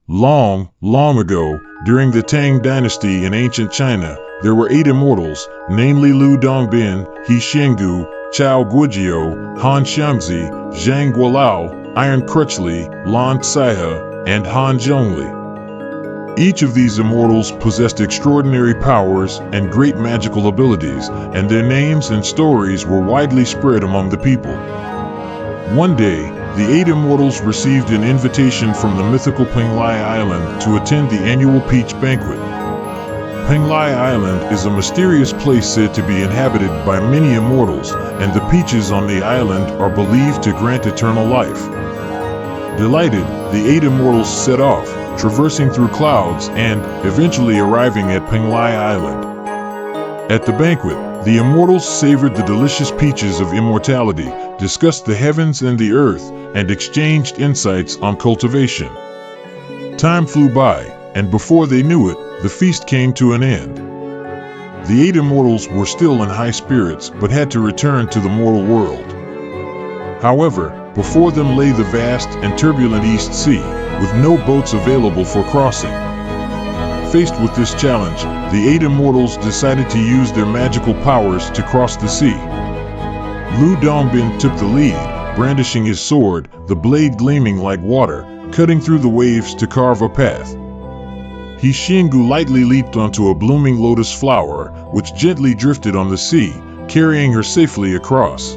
Long, long ago, during the Tang dynasty in ancient China, there were 8 immortals, namely Lu Dongbin, He Xianggu, Chao Guizhou, Han Xiangzi, Zhang Guolao, Iron Crutchley, Lan Caihe, and Han Zhongli. Each of these immortals possessed extraordinary powers and great magical abilities, and their names and stories were widely spread among the people. One day, the 8 immortals received an invitation from the mythical Penglai Island to attend the annual Peach Banquet. Penglai Island is a mysterious place said to be inhabited by many immortals, and the peaches on the island are believed to grant eternal life. Delighted, the 8 immortals set off, traversing through clouds and eventually arriving at Penglai Island. At the banquet, the immortals savored the delicious peaches of immortality, discussed the heavens and the earth, and exchanged insights on cultivation. Time flew by, and before they knew it, the feast came to an end. The 8 immortals were still in high spirits, but had to return to the mortal world. However, before them lay the vast and turbulent East Sea, with no boats available for crossing. Faced with this challenge, the 8 immortals decided to use their magical powers to cross the sea. Lu Dongbin took the lead, brandishing his sword, the blade gleaming like water, cutting through the waves to carve a path. He Xianggu lightly leaped onto a blooming lotus flower, which gently drifted on the sea, carrying her safely across.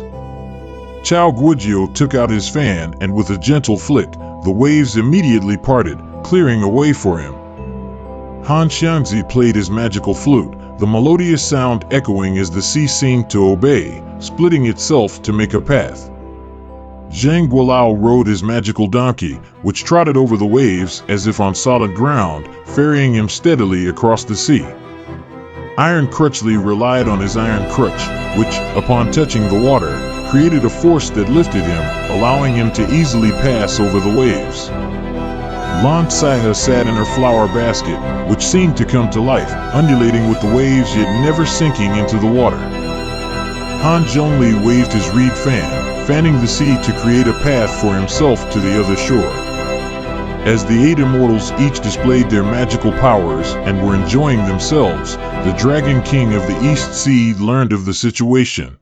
Chao Guizhou took out his fan, and with a gentle flick, the waves immediately parted, clearing a way for him. Han Xiangzi played his magical flute, the melodious sound echoing as the sea seemed to obey, splitting itself to make a path. Zhang Guolao rode his magical donkey, which trotted over the waves as if on solid ground, ferrying him steadily across the sea. Iron Crutchley relied on his iron crutch, which, upon touching the water, created a force that lifted him, allowing him to easily pass over the waves. Lan Caihe sat in her flower basket, which seemed to come to life, undulating with the waves yet never sinking into the water. Han Zhongli waved his reed fan, fanning the sea to create a path for himself to the other shore. As the 8 immortals each displayed their magical powers and were enjoying themselves, the Dragon King of the East Sea learned of the situation.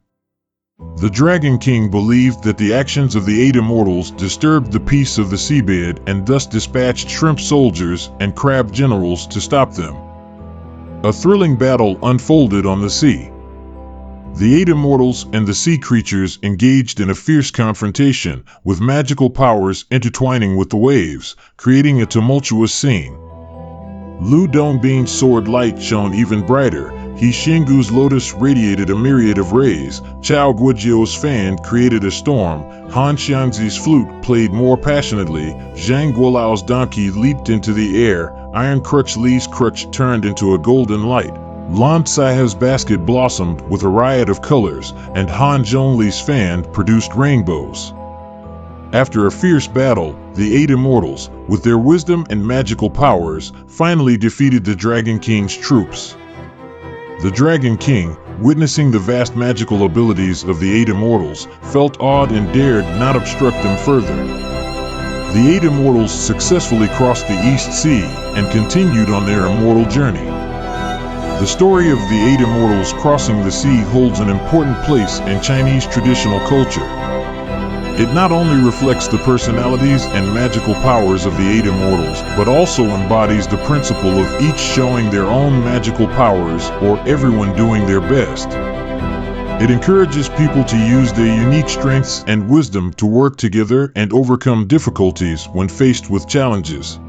The Dragon King believed that the actions of the 8 immortals disturbed the peace of the seabed and thus dispatched shrimp soldiers and crab generals to stop them. A thrilling battle unfolded on the sea. The 8 immortals and the sea creatures engaged in a fierce confrontation, with magical powers intertwining with the waves, creating a tumultuous scene. Lu Dongbin's sword light shone even brighter, He Xianggu's lotus radiated a myriad of rays, Chao Guizhou's fan created a storm, Han Xiangzi's flute played more passionately, Zhang Guolao's donkey leaped into the air, Iron Crutchley's crutch turned into a golden light. Lan Caihe's basket blossomed with a riot of colors, and Han Zhongli's fan produced rainbows. After a fierce battle, the 8 immortals, with their wisdom and magical powers, finally defeated the Dragon King's troops. The Dragon King, witnessing the vast magical abilities of the 8 immortals, felt awed and dared not obstruct them further. The 8 immortals successfully crossed the East Sea and continued on their immortal journey. The story of the 8 immortals crossing the sea holds an important place in Chinese traditional culture. It not only reflects the personalities and magical powers of the 8 immortals, but also embodies the principle of each showing their own magical powers or everyone doing their best. It encourages people to use their unique strengths and wisdom to work together and overcome difficulties when faced with challenges.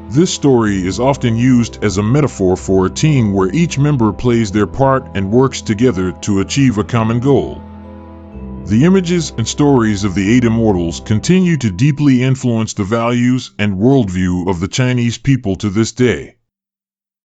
This story is often used as a metaphor for a team where each member plays their part and works together to achieve a common goal. The images and stories of the 8 immortals continue to deeply influence the values and worldview of the Chinese people to this day.